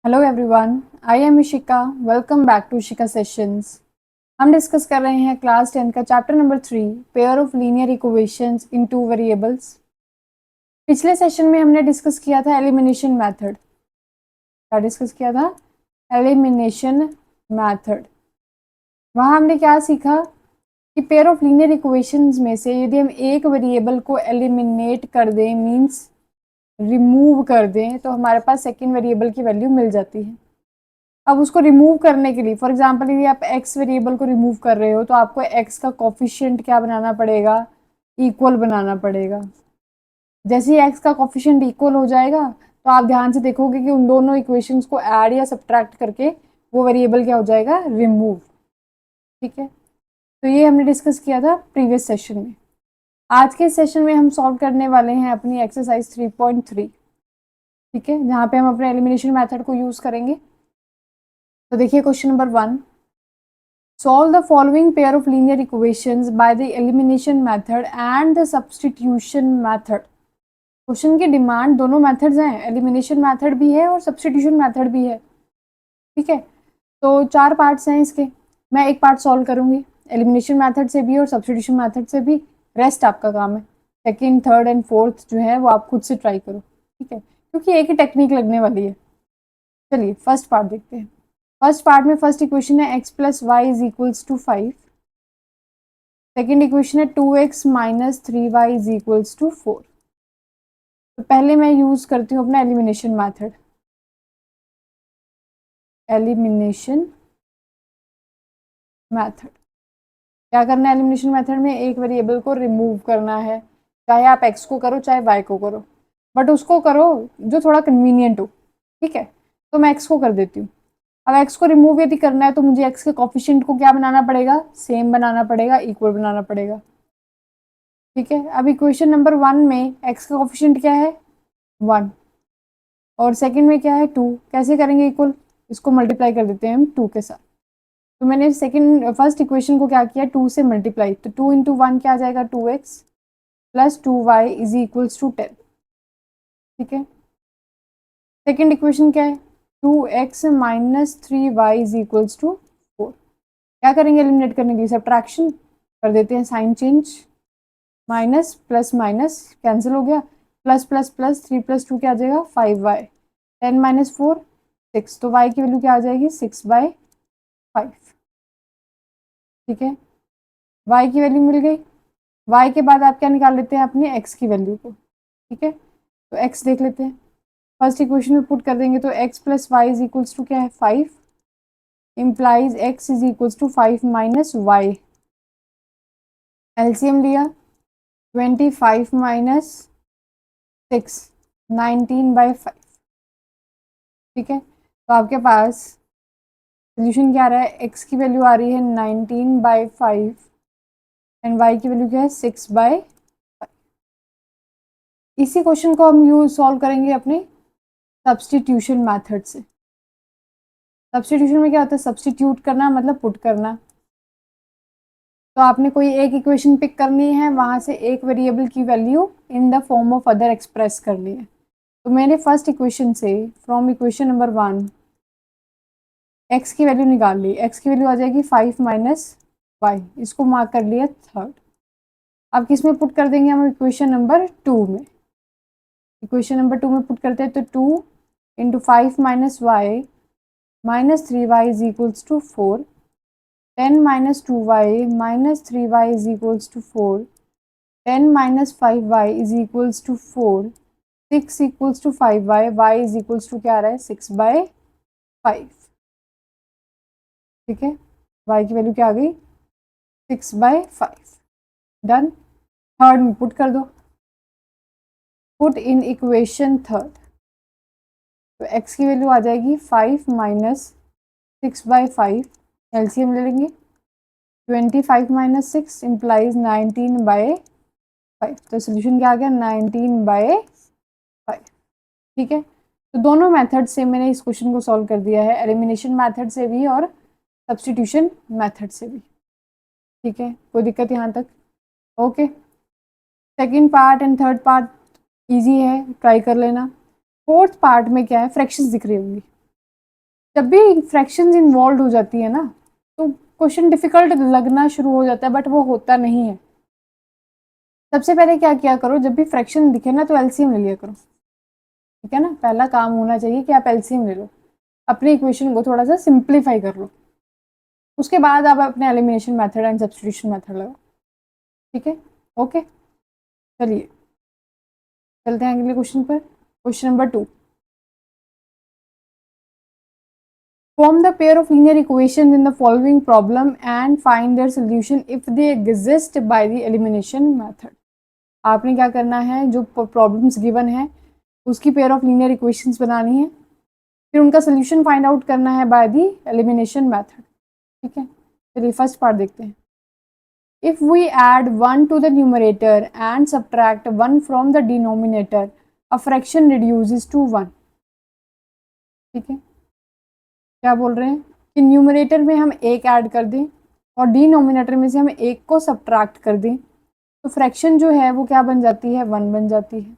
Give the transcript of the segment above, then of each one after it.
Hello everyone, I am Ishika. Welcome back to Ishika sessions. हम discuss कर रहे हैं क्लास 10 का chapter number 3, pair of linear equations in two variables. पिछले session में हमने डिस्कस किया था एलिमिनेशन मेथड। क्या डिस्कस किया था? Elimination method. वहाँ हमने क्या सीखा कि पेयर ऑफ लीनियर इक्वेशंस में से यदि हम एक वेरिएबल को एलिमिनेट कर दें, मीन्स रिमूव कर दें, तो हमारे पास सेकेंड वेरिएबल की वैल्यू मिल जाती है। अब उसको रिमूव करने के लिए, फॉर एग्जांपल यदि आप x वेरिएबल को रिमूव कर रहे हो तो आपको x का कोफिशिएंट क्या बनाना पड़ेगा? इक्वल बनाना पड़ेगा। जैसे ही x का कोफिशिएंट इक्वल हो जाएगा तो आप ध्यान से देखोगे कि उन दोनों इक्वेशंस को ऐड या सब्ट्रैक्ट करके वो वेरिएबल क्या हो जाएगा? रिमूव। ठीक है, तो ये हमने डिस्कस किया था प्रीवियस सेशन में। आज के सेशन में हम सॉल्व करने वाले हैं अपनी एक्सरसाइज 3.3। ठीक है, जहाँ पे हम अपने एलिमिनेशन मेथड को यूज करेंगे। तो देखिए question number 1, solve the following pair of linear equations by the elimination method and the substitution method। Question की डिमांड दोनों मेथड्स हैं, एलिमिनेशन मेथड भी है और सब्सटीट्यूशन मेथड भी है। ठीक है, तो चार पार्ट्स हैं इसके। मैं एक पार्ट सॉल्व करूंगी एलिमिनेशन मेथड से भी और सब्सटीट्यूशन मेथड से भी। रेस्ट आपका काम है। सेकेंड, थर्ड एंड फोर्थ जो है वो आप खुद से ट्राई करो। ठीक है, क्योंकि एक ही टेक्निक लगने वाली है। चलिए फर्स्ट पार्ट देखते हैं। फर्स्ट पार्ट में फर्स्ट इक्वेशन है x plus Y is equals to 5। Second equation है 2x minus 3y is equals to 4। तो पहले मैं यूज करती हूँ अपना एलिमिनेशन मेथड। एलिमिनेशन मेथड क्या करना है? एलिमिनेशन मेथड में एक वेरिएबल को रिमूव करना है, चाहे आप x को करो चाहे y को करो, बट उसको करो जो थोड़ा कन्वीनियंट हो। ठीक है, तो मैं x को कर देती हूँ। अब x को रिमूव यदि करना है तो मुझे x के कोफिशिएंट को क्या बनाना पड़ेगा? सेम बनाना पड़ेगा, इक्वल बनाना पड़ेगा। ठीक है, अब इक्वेशन नंबर 1 में x का कोफिशिएंट क्या है? 1 और सेकंड में क्या है? 2। कैसे करेंगे इक्वल? इसको मल्टीप्लाई कर देते हैं हम 2 के साथ। तो मैंने फर्स्ट इक्वेशन को क्या किया? 2 से मल्टीप्लाई, तो 2 इंटू 1 क्या आ जाएगा? 2x plus 2y is equals to 10। ठीक है, सेकेंड इक्वेशन क्या है? 2x minus 3y is equals to 4। क्या करेंगे एलिमिनेट करने के लिए? सब्ट्रैक्शन कर देते हैं, sign change. Minus plus minus cancel हो गया, प्लस प्लस प्लस 3 प्लस 2 क्या आ जाएगा? 5y। 10 माइनस 4 6, तो y की वैल्यू क्या आ जाएगी? 6/5। ठीक है, y की वैल्यू मिल गई। y के बाद आप क्या निकाल लेते हैं? अपने x की वैल्यू को। ठीक है, तो x देख लेते हैं। फर्स्ट इक्वेशन में पुट कर देंगे तो x plus Y is equals to क्या है? 5 implies x is equals to 5 minus Y. LCM लिया, 25 माइनस 6, 19/5। ठीक है, तो आपके पास सोल्यूशन क्या आ रहा है? x की वैल्यू आ रही है 19/5 एंड y की वैल्यू क्या है? 6/5। इसी क्वेश्चन को हम यूज सॉल्व करेंगे अपने सब्सटीट्यूशन मेथड से। सब्सटीट्यूशन में क्या होता है? सब्सटीट्यूट करना मतलब पुट करना। तो आपने कोई एक इक्वेशन पिक करनी है, वहां से एक वेरिएबल की value in the form of other express करनी है। तो मैंने फर्स्ट इक्वेशन से फ्रॉम इक्वेशन नंबर 1 x की वैल्यू निकाल ली। x की वैल्यू आ जाएगी 5 माइनस वाई, इसको मार्क कर लिया थर्ड। अब किस में पुट कर देंगे हम? इक्वेशन नंबर 2 में। इक्वेशन नंबर 2 में पुट करते हैं तो 2 into 5 minus Y minus 3y is equals to 4। 10 minus 2y minus 3y is equals to 4। 10 minus 5y is equals to 4। 6 equals to 5y, y is equals to क्या आ रहा है? 6/5। ठीक है, y की वैल्यू क्या आ गई? 6/5। डन। थर्ड में पुट कर दो, पुट इन इक्वेशन थर्ड। तो x की वैल्यू आ जाएगी 5 माइनस 6/5। एलसीएम ले लेंगे, 25 माइनस 6 इम्प्लाइज 19/5। तो सोल्यूशन क्या आ गया? 19/5। ठीक है, तो दोनों मेथड से मैंने इस क्वेश्चन को सॉल्व कर दिया है, एलिमिनेशन मेथड से भी और सब्सटीट्यूशन मेथड से भी। ठीक है, कोई दिक्कत यहाँ तक? Okay, second part and third part easy है, ट्राई कर लेना। फोर्थ पार्ट में क्या है? फ्रैक्शंस दिख रही होंगी। जब भी फ्रैक्शंस इन्वॉल्व हो जाती है ना तो क्वेश्चन डिफिकल्ट लगना शुरू हो जाता है, बट वो होता नहीं है। सबसे पहले क्या किया करो, जब भी फ्रैक्शन दिखे ना तो एलसीएम ले लिया करो, ठीक है ना। पहला काम होना चाहिए कि आप एलसीएम ले लो, अपनी इक्वेशन को थोड़ा सा सिंप्लीफाई कर लो, उसके बाद आप अपने elimination method and substitution method लगाओ, ठीक है। ओके, चलिए चलते हैं अगले क्वेश्चन पर। Question number 2, form the pair of linear equations in the following problem and find their solution if they exist by the elimination method। आपने क्या करना है, जो प्रॉब्लम्स गिवन है उसकी पेयर ऑफ लीनियर इक्वेशंस बनानी है, फिर उनका सोल्यूशन फाइंड आउट करना है बाय द एलिमिनेशन मेथड, ठीक है। चलिए फर्स्ट पार्ट देखते हैं। If we add 1 to the numerator and subtract 1 from the denominator, a fraction reduces to 1, ठीक है। क्या बोल रहे हैं कि न्यूमरेटर में हम एक ऐड कर दें और डिनोमिनेटर में से हम एक को सब्ट्रैक्ट कर दें, तो फ्रैक्शन जो है वो क्या बन जाती है, 1 बन जाती है।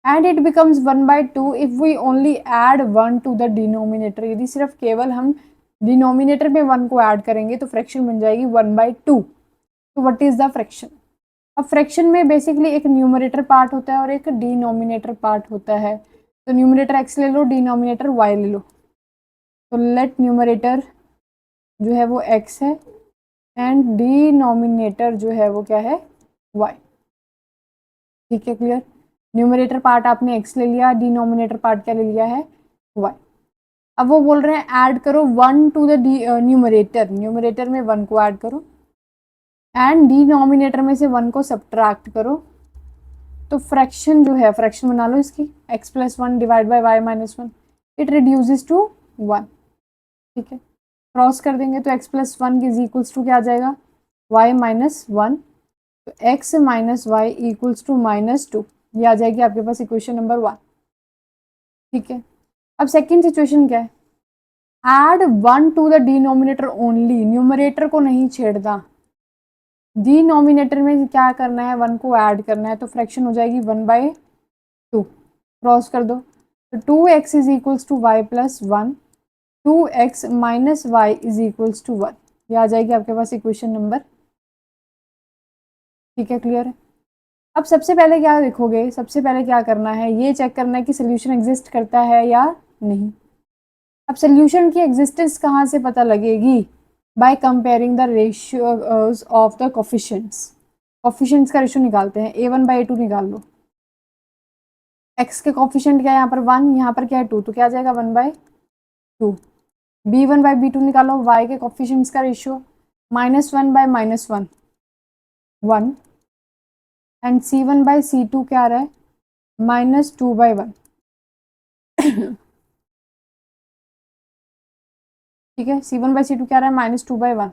And it becomes 1/2 if we only add 1 to the denominator. यदि सिर्फ केवल हम डिनोमिनेटर में 1 को ऐड करेंगे तो फ्रैक्शन बन जाएगी 1/2। तो व्हाट इज द फ्रैक्शन। अब फ्रैक्शन में बेसिकली एक न्यूमरेटर पार्ट होता है और एक डिनोमिनेटर पार्ट होता है। तो न्यूमरेटर x ले लो, डिनोमिनेटर y ले लो। तो लेट न्यूमरेटर जो है वो x है एंड डिनोमिनेटर जो है वो क्या है, y, ठीक है। क्लियर। न्यूमरेटर पार्ट आपने x ले लिया, डिनोमिनेटर पार्ट क्या ले लिया है, y। अब वो बोल रहे हैं ऐड करो 1 टू द न्यूमरेटर, न्यूमरेटर में 1 को ऐड करो एंड डिनोमिनेटर में से 1 को सब्ट्रैक्ट करो। तो फ्रैक्शन जो है, फ्रैक्शन बना लो इसकी, x plus 1 divide by Y minus 1, it reduces to 1, ठीक है। क्रॉस कर देंगे तो x plus 1 is equals to क्या आ जाएगा, y माइनस 1। तो x minus Y equals to -2, ये आ जाएगी आपके पास इक्वेशन नंबर 1, ठीक है। अब सेकेंड सिचुएशन क्या है, add 1 to the denominator only, numerator को नहीं छेड़ना, डिनोमिनेटर में क्या करना है, 1 को ऐड करना है। तो फ्रैक्शन हो जाएगी 1/2, क्रॉस कर दो। तो 2x is equals to Y plus 1, 2x minus Y is equals to 1, ये आ जाएगी आपके पास इक्वेशन नंबर, ठीक है। क्लियर है। अब सबसे पहले क्या देखोगे, सबसे पहले क्या करना है, ये चेक करना है कि सोल्यूशन एग्जिस्ट करता है या नहीं। अब सोल्यूशन की एग्जिस्टेंस कहाँ से पता लगेगी, by comparing the ratios of the coefficients. Coefficients का रेशियो निकालते हैं, a1/a2 निकाल लो। x के कोफिशिएंट क्या है, यहाँ पर 1, यहाँ पर क्या है 2, तो क्या आ जाएगा 1/2। b1/b2 निकालो, y के कोफिशिएंट्स का रेशियो -1/-1 1, एंड c1/c2 क्या आ रहा है, -2/1 ठीक है। c1/c2 क्या आ रहा है, -2/1।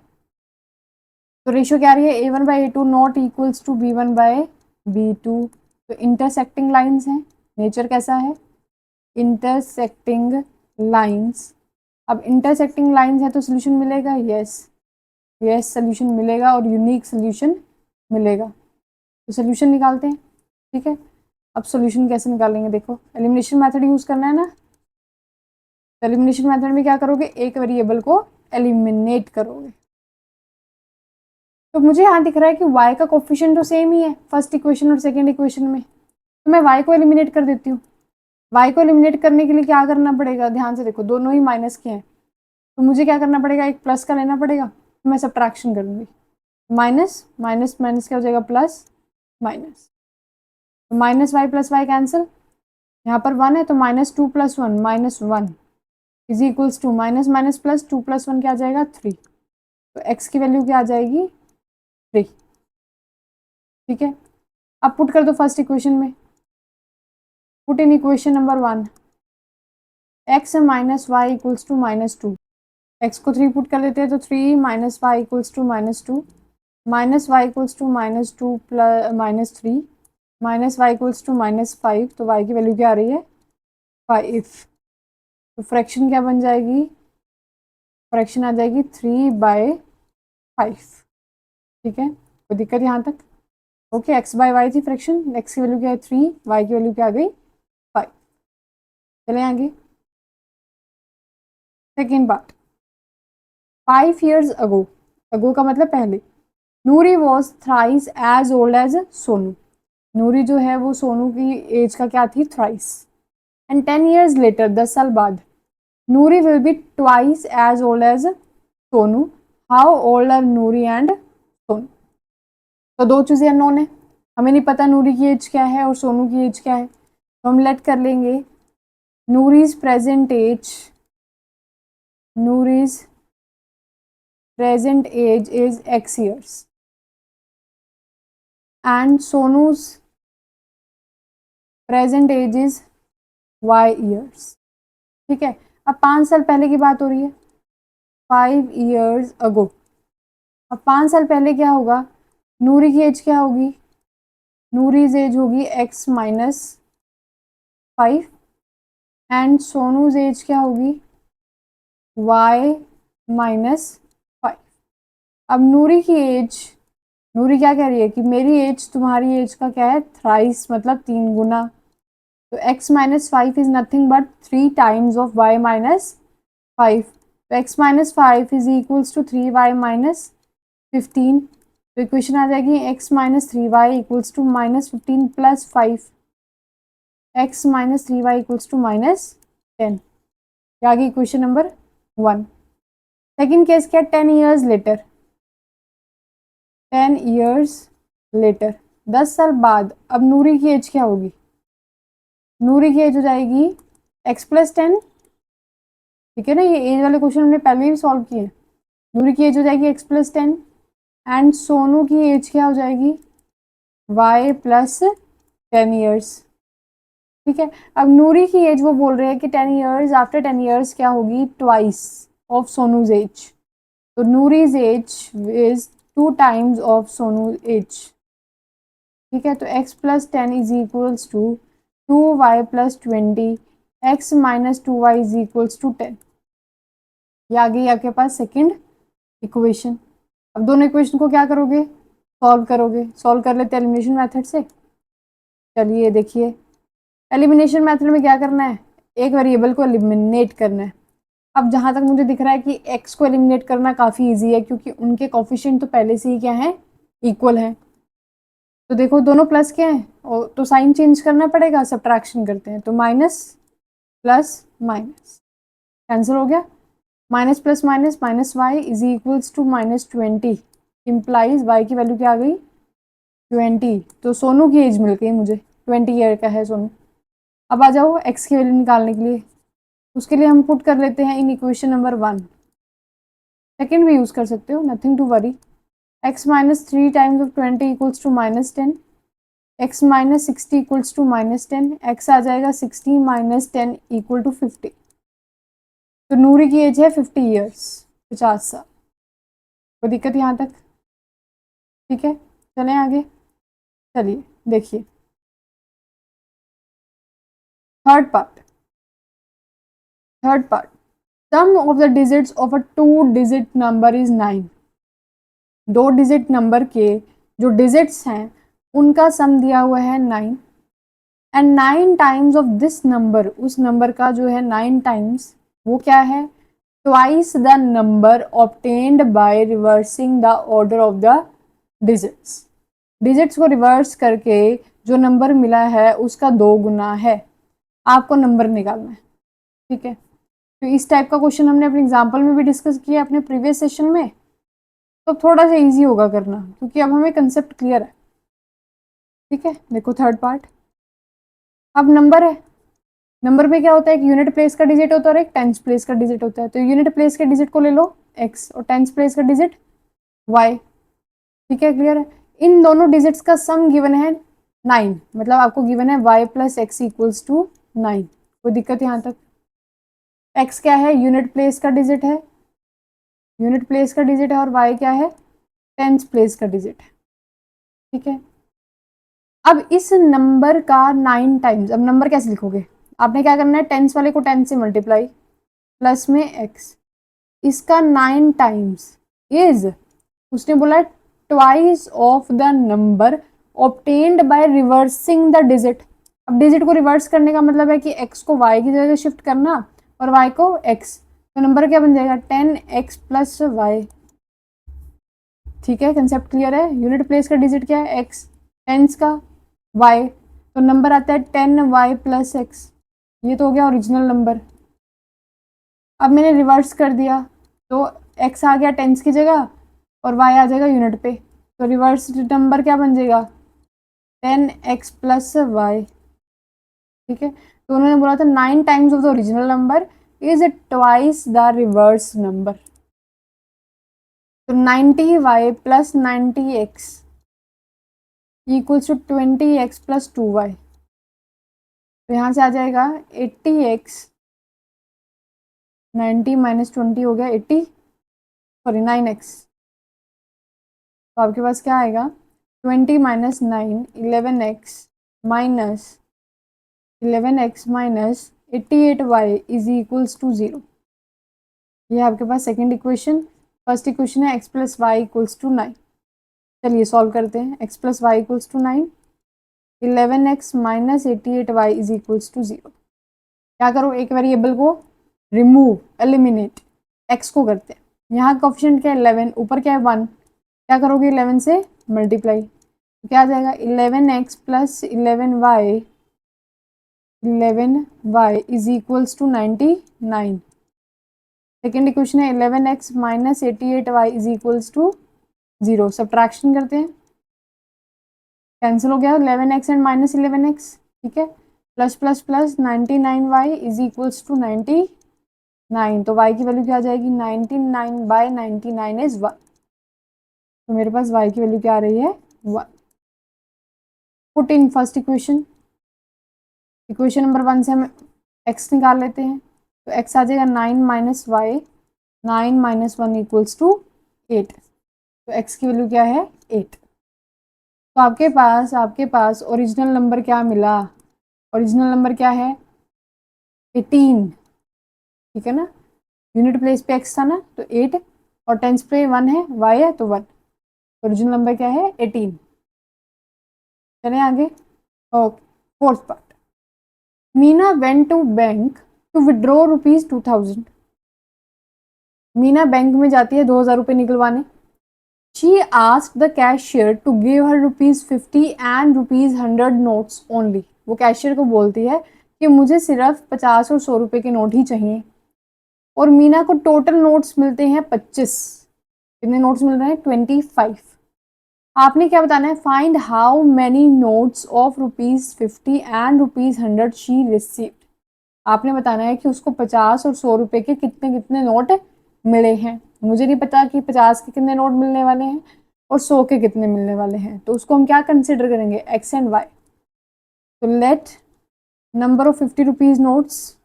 तो रेशियो क्या आ रही है, a1/a2 not equals to b1/b2। तो इंटरसेक्टिंग लाइंस हैं, नेचर कैसा है, इंटरसेक्टिंग लाइंस। अब इंटरसेक्टिंग लाइंस है तो सोल्यूशन मिलेगा, यस यस सोल्यूशन मिलेगा और यूनिक सोल्यूशन मिलेगा। तो सोल्यूशन निकालते हैं, ठीक है। अब सोल्यूशन कैसे निकालेंगे, देखो एलिमिनेशन मेथड यूज करना है ना। तो एलिमिनेशन मेथड में क्या करोगे, एक वेरिएबल को एलिमिनेट करोगे। तो मुझे यहाँ दिख रहा है कि y का कोफिशिएंट तो सेम ही है फर्स्ट इक्वेशन और सेकेंड इक्वेशन में, तो मैं y को एलिमिनेट कर देती हूँ। y को एलिमिनेट करने के लिए क्या करना पड़ेगा, ध्यान से देखो दोनों ही माइनस के हैं, तो मुझे क्या करना पड़ेगा, एक प्लस का लेना पड़ेगा। तो मैं सब्ट्रैक्शन करूँगी, माइनस माइनस माइनस क्या हो जाएगा, प्लस माइनस। तो -y प्लस वाई कैंसिल, यहाँ पर 1 है तो -2 + 1 -1 is equals to minus minus plus 2 + 1 क्या आ जाएगा 3। तो x की वैल्यू क्या आ जाएगी 3, ठीक है। अब पुट कर दो फर्स्ट इक्वेशन में, put in equation number 1, x minus Y equals to -2, x को 3 पुट कर देते हैं तो 3 minus Y equals to -2, minus Y equals to -2 plus -3 minus Y equals to -5। तो y की वैल्यू क्या आ रही है 5। तो फ्रैक्शन क्या बन जाएगी, फ्रैक्शन आ जाएगी 3/5, ठीक है। कोई दिक्कत यहाँ तक, ओके। x/y थी फ्रैक्शन, x की वैल्यू क्या है 3, y की वैल्यू क्या आ गई 5। चले आगे। Second part, 5 years ago, ago का मतलब पहले, Noori was thrice as old as Sonu, Noori जो है वो सोनू की एज का क्या थी, थ्राइस। एंड 10 years लेटर, 10 साल बाद, Noori will be twice as old as Sonu, how old are Noori and Sonu. तो दो चीजें अननोन है, हमें नहीं पता नूरी की एज क्या है और सोनू की एज क्या है, तो हम लेट कर लेंगे Noori's present age, Noori's present age is x years and Sonu's present age is y years। ठीक है, अब 5 साल पहले की बात हो रही है, 5 years ago। अब 5 साल पहले क्या होगा, नूरी की एज क्या होगी, नूरीज एज होगी x minus 5 and Sonu's age क्या होगी, y माइनस 5। अब नूरी की एज, नूरी क्या कह रही है कि मेरी एज तुम्हारी एज का क्या है, थ्राइस मतलब 3 गुना, तो x minus 5 is nothing but 3 times of y minus 5, तो x minus 5 is equals to 3y minus 15, तो इक्वेशन आ जाएगी x minus 3y equals to minus 15 plus 5, x minus 3y equals to minus 10, ये आ गई equation number 1। Second case क्या, 10 years letter, 10 years letter, 10 साल बाद, अब नूरी की एज क्या होगी, नूरी की एज हो जाएगी x प्लस 10, ठीक है ना, ये एज वाले क्वेश्चन हमने पहले ही सॉल्व किए। नूरी की एज हो जाएगी x प्लस 10 एंड सोनू की एज क्या हो जाएगी, y प्लस 10 years। ठीक है, अब नूरी की एज वो बोल रहे हैं कि 10 years, आफ्टर 10 years क्या होगी, ट्वाइस ऑफ सोनूज एज, तो Noori's age is 2 times of Sonu age. ठीक है, तो x plus 10 is equals to 2y plus 20, x minus 2y is equals to 10, ये आ गई आपके पास सेकेंड इक्वेशन। अब दोनों इक्वेशन को क्या करोगे, सॉल्व करोगे, सॉल्व कर लेते हैं एलिमिनेशन मेथड से। चलिए देखिए, एलिमिनेशन मेथड में क्या करना है, एक वेरिएबल को एलिमिनेट करना है। अब जहां तक मुझे दिख रहा है कि x को एलिमिनेट करना काफ़ी ईजी है, क्योंकि उनके कोफिशिएंट तो पहले से ही क्या है, इक्वल है। तो देखो दोनों प्लस क्या है, और तो साइन चेंज करना पड़ेगा, सब्ट्रैक्शन करते हैं, तो माइनस प्लस माइनस कैंसिल हो गया, minus plus minus minus Y is equals to minus 20, implies Y की वैल्यू क्या आ गई, 20, तो सोनू की एज मिल गई मुझे, 20 ईयर का है सोनू। अब आ जाओ एक्स की वैल्यू निकालने के लिए, उसके लिए हम पुट कर लेते हैं इन इक्वेशन नंबर 1, सेकेंड भी यूज़ कर सकते हो, nothing to worry. X minus 3 times of 20 equals to minus 10, x minus 60 equals to minus 10, x आ जाएगा 60 माइनस 10 इक्वल टू 50, तो नूरी की एज है 50 ईयर्स, 50 साल। कोई दिक्कत यहाँ तक, ठीक है, चलें आगे। चलिए देखिए third part, sum of the digits of a 2 digit number is 9, 2 digit number के जो डिजिट्स हैं उनका सम दिया हुआ है 9, and 9 times of this number, उस नंबर का जो है 9 टाइम्स, वो क्या है, twice the number obtained by reversing the order of the digits, digits को रिवर्स करके जो नंबर मिला है उसका 2 गुना है, आपको नंबर निकालना है। ठीक है, तो इस टाइप का क्वेश्चन हमने अपने एग्जाम्पल में भी डिस्कस किया अपने प्रीवियस सेशन में, तो थोड़ा सा इजी होगा करना, क्योंकि अब हमें कंसेप्ट क्लियर है। ठीक है, देखो थर्ड पार्ट, अब नंबर है, नंबर में क्या होता है, एक यूनिट प्लेस का डिजिट होता है और एक टेंस प्लेस का डिजिट होता है, तो यूनिट प्लेस के डिजिट को ले लो x और टेंस प्लेस का डिजिट y। ठीक है, क्लियर है, इन दोनों डिजिट्स का सम गिवन है 9, मतलब आपको गिवन है y plus X equals to 9, कोई दिक्कत यहाँ तक, x क्या है, यूनिट प्लेस का डिजिट है, यूनिट प्लेस का डिजिट है, और y क्या है, टेंस प्लेस का डिजिट है। ठीक है, अब इस नंबर का 9 टाइम्स, अब नंबर कैसे लिखोगे, आपने क्या करना है, टेंस वाले को 10 से मल्टीप्लाई, प्लस में x, इसका 9 टाइम्स इज, उसने बोला twice of the number obtained by reversing the digit. अब डिजिट को रिवर्स करने का मतलब है कि x को y की जगह शिफ्ट करना और y को x, तो नंबर क्या बन जाएगा 10x प्लस वाई। ठीक है, कंसेप्ट क्लियर है। यूनिट प्लेस का डिजिट क्या है x, टेंस का y, तो नंबर आता है 10y प्लस x। ये तो हो गया ओरिजिनल नंबर। अब मैंने रिवर्स कर दिया तो x आ गया टेंस की जगह और y आ जाएगा यूनिट पे, तो रिवर्स नंबर क्या बन जाएगा 10x प्लस वाई। ठीक है, तो उन्होंने बोला था 9 times of the original number is twice the reverse number. तो 90y plus 90x equals to 20x plus 2y। तो यहाँ से आ जाएगा 80x, 90 माइनस 20 हो गया 80, सॉरी 9x। तो आपके पास क्या आएगा 20 minus 9 11x minus 11x minus 88y is equals to 0। ये आपके पास सेकेंड इक्वेशन। फर्स्ट इक्वेशन है x plus Y equals to 9। चलिए सॉल्व करते हैं। x plus Y equals to 9, 11x minus 88y is equals to 0। क्या करो, एक वेरिएबल को रिमूव, एलिमिनेट, x को करते हैं। यहाँ कोफिशिएंट क्या है 11, ऊपर क्या है 1, क्या करोगे 11 से मल्टीप्लाई, तो क्या आ जाएगा 11x plus 11y is equals to 99। Second equation है 11x minus 88y is equals to 0। Subtraction करते हैं, कैंसिल हो गया 11x एंड माइनस 11x। ठीक है, plus plus plus 99y is equals to 99। तो y की वैल्यू क्या आ जाएगी 99 बाय 99 इज 1। तो मेरे पास y की वैल्यू क्या आ रही है 1। Put in first equation, equation number 1 से हम x निकाल लेते हैं। तो x आ जाएगा 9 minus Y, 9 minus 1 equals to 8। तो x की वैल्यू क्या है 8। तो आपके पास ओरिजिनल नंबर क्या मिला, ओरिजिनल नंबर क्या है 18। ठीक है ना, यूनिट प्लेस पे x था ना तो 8 और टेंस पे 1 है, y है तो 1। ओरिजिनल नंबर क्या है 18। चलें आगे। Okay, fourth part. Meena went to bank to withdraw rupees 2000। Meena bank में जाती है 2000 रुपये निकलवाने। She asked the cashier to give her rupees 50 and rupees 100 notes only. वो कैशियर को बोलती है कि मुझे सिर्फ 50 और 100 रुपये के नोट ही चाहिए, और मीना को टोटल नोट्स मिलते हैं 25। कितने नोट्स मिल रहे हैं 25। आपने क्या बताना है, find how many notes of rupees 50 and rupees 100 she received. आपने बताना है कि उसको 50 और 100 रुपये के कितने कितने नोट मिले हैं। मुझे नहीं पता कि 50 के कितने नोट मिलने वाले हैं और 100 के कितने मिलने वाले हैं, तो उसको हम क्या कंसिडर करेंगे x एंड y। तो let number of 50 rupees notes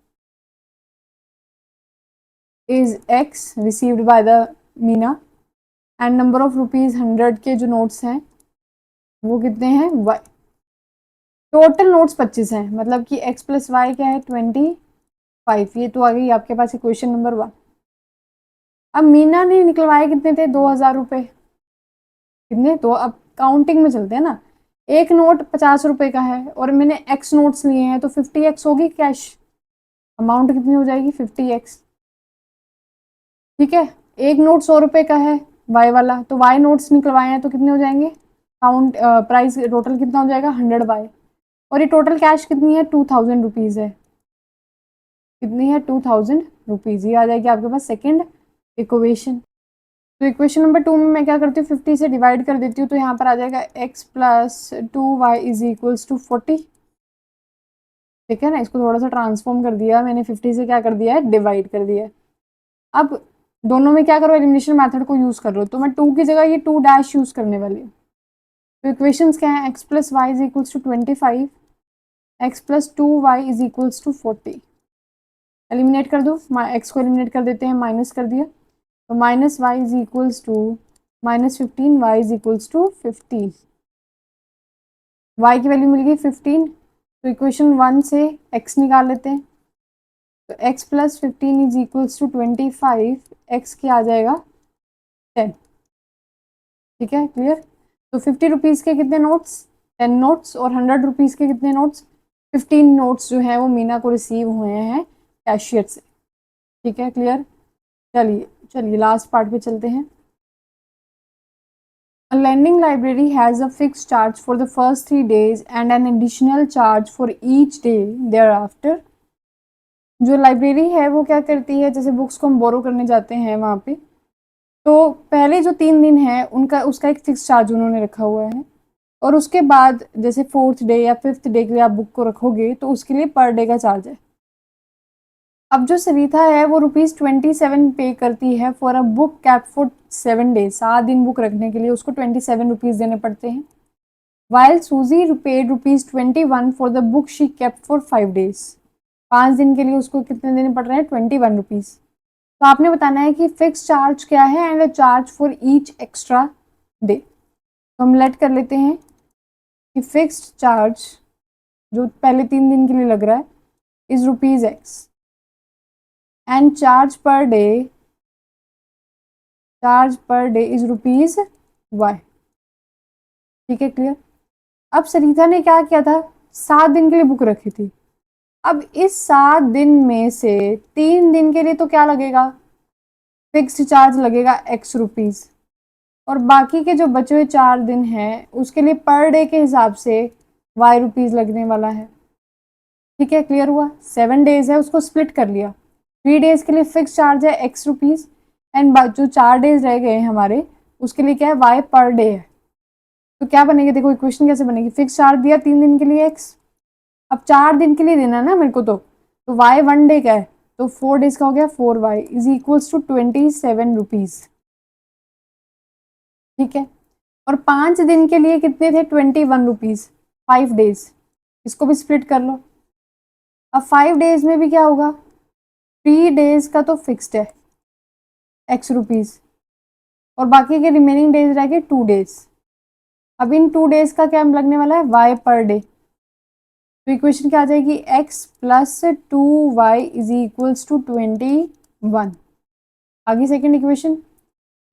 is x received by the Meena and number of rupees 100 के जो नोट्स हैं वो कितने हैं y। टोटल नोट्स 25 हैं, मतलब कि x प्लस वाई क्या है 25। ये तो आ गई आपके पास इक्वेशन नंबर 1। अब मीना ने निकलवाए कितने थे 2000 रुपये। कितने, तो अब काउंटिंग में चलते हैं ना। एक नोट 50 रुपये का है और मैंने x नोट्स लिए हैं, तो 50x होगी कैश अमाउंट, कितनी हो जाएगी 50x। ठीक है, एक नोट 100 रुपये का है y वाला, तो y नोट्स निकलवाए हैं तो कितने हो जाएंगे, काउंट प्राइस टोटल कितना हो जाएगा 100y। और ये टोटल कैश कितनी है 2000 रुपीज़ है। कितनी है 2000 रुपीज़। ये आ जाएगी आपके पास सेकेंड इक्वेशन। तो इक्वेशन नंबर 2 में मैं क्या करती हूँ 50 से डिवाइड कर देती हूँ, तो यहाँ पर आ जाएगा x plus 2y is equals to 40। ठीक है ना, इसको थोड़ा सा ट्रांसफॉर्म कर दिया मैंने, 50 से क्या कर दिया है डिवाइड कर दिया है। अब दोनों में क्या करो, एलिमिनेशन मेथड को यूज़ कर लो, तो मैं 2 की जगह ये 2 डैश यूज़ करने वाली हूँ। तो इक्वेशंस क्या है, x plus Y is equals to 25, x plus 2y is equals to 40। Eliminate कर दो, x को एलिमिनेट कर देते हैं, माइनस कर दिया, तो minus Y is equals to -15, Y is equals to 15। Y की वैल्यू मिल गई 15, तो इक्वेशन 1 से x निकाल लेते हैं। तो x plus 15 is equals to 25, x क्या आ जाएगा 10। ठीक है, क्लियर। तो 50 रुपीज़ के कितने नोट्स 10 नोट्स, और 100 रुपीज़ के कितने नोट्स 15 नोट्स जो हैं वो मीना को रिसीव हुए हैं कैशियर से। ठीक है, क्लियर। चलिए लास्ट पार्ट पे चलते हैं। A lending library has a fixed charge for the first 3 days and an additional charge for each day thereafter. जो लाइब्रेरी है वो क्या करती है, जैसे बुक्स को हम बोरो करने जाते हैं वहाँ पे, तो पहले जो 3 दिन है उनका उसका एक फिक्स चार्ज उन्होंने रखा हुआ है, और उसके बाद जैसे 4th डे या 5th डे के लिए आप बुक को रखोगे तो उसके लिए पर डे का चार्ज है। अब जो सरिता है वो ₹27 पे करती है for a book cap for 7 days, 7 दिन बुक रखने के लिए उसको ₹27 देने पड़ते हैं। वाइल सूजी paid ₹21 for the book she kept for 5 days, 5 दिन के लिए उसको कितने देने पड़ रहे हैं, ₹21। तो आपने बताना है कि फिक्स चार्ज क्या है and charge for each extra day. तो हम लेट कर लेते हैं कि फिक्स्ड चार्ज जो पहले 3 दिन के लिए लग रहा है is ₹X and charge per day is ₹Y। ठीक है, क्लियर। अब सरिता ने क्या किया था, 7 दिन के लिए बुक रखी थी। अब इस 7 दिन में से 3 दिन के लिए तो क्या लगेगा, फिक्स्ड चार्ज लगेगा ₹X, और बाकी के जो बचे हुए 4 दिन हैं उसके लिए पर डे के हिसाब से ₹Y लगने वाला है। ठीक है, क्लियर हुआ। 7 डेज है उसको स्प्लिट कर लिया, 3 डेज के लिए फिक्स चार्ज है X एंड जो 4 डेज रह गए हमारे उसके लिए क्या है, Y पर डे है। तो क्या बनेगी, देखो इक्वेशन कैसे बनेगी, फिक्स चार्ज दिया 3 दिन के लिए X, अब 4 दिन के लिए देना है ना मेरे को, तो Y 1 डे का है तो 4 डेज का हो गया 4Y इज इक्वल्स टू ₹27। ठीक है, और 5 दिन के लिए कितने थे, ₹21, 5 डेज, इसको भी स्प्लिट कर लो। अब 5 डेज में भी क्या होगा, 3 डेज का तो फिक्स्ड है ₹X, और बाकी के रिमेनिंग डेज रह गए 2 डेज। अब इन 2 डेज का क्या लगने वाला है, Y पर डे। तो इक्वेशन क्या आ जाएगी, X plus 2Y is equals to 21। आगे सेकेंड इक्वेशन,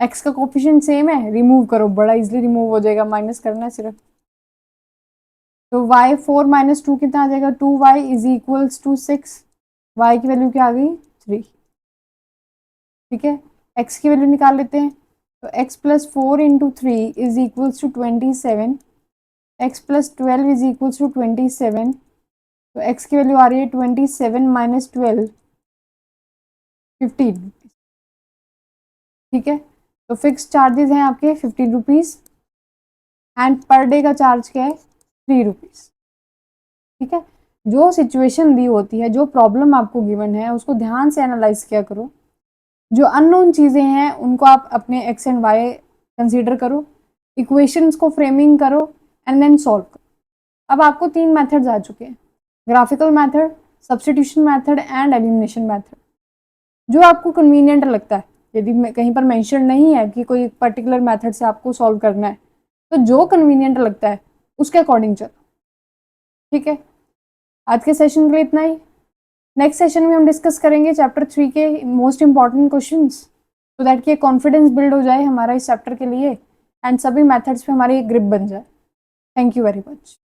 X का कोफिशिएंट सेम है, रिमूव करो, बड़ा इजिली रिमूव हो जाएगा, माइनस करना है सिर्फ। तो Y 4 माइनस 2 कितना आ जाएगा, 2Y is equals to 6। Y की वैल्यू क्या आ गई, 3। ठीक है, X की वैल्यू निकाल लेते हैं, तो X plus 4 into 3 is equals to 27, X plus 12 is equals to 27, तो X की वैल्यू आ रही है 27 माइनस 12, 15। ठीक है, तो फिक्स चार्जेस हैं आपके ₹15 एंड पर डे का चार्ज क्या है, ₹3। ठीक है, जो सिचुएशन दी होती है, जो प्रॉब्लम आपको गिवन है उसको ध्यान से एनालाइज किया करो, जो अननोन चीज़ें हैं उनको आप अपने X एंड Y कंसीडर करो, इक्वेशंस को फ्रेमिंग करो एंड देन सॉल्व करो। अब आपको 3 मेथड्स आ चुके हैं, graphical method, substitution method and elimination method. जो आपको कन्वीनियंट लगता है, यदि कहीं पर मेंशन नहीं है कि कोई पर्टिकुलर मेथड से आपको सॉल्व करना है, तो जो कन्वीनियंट लगता है उसके अकॉर्डिंग चलो। ठीक है, आज के सेशन के लिए इतना ही। नेक्स्ट सेशन में हम डिस्कस करेंगे चैप्टर 3 के most important questions, so that कि कॉन्फिडेंस बिल्ड हो जाए हमारा इस चैप्टर के लिए एंड सभी मेथड्स पे हमारी एक ग्रिप बन जाए। Thank you very much.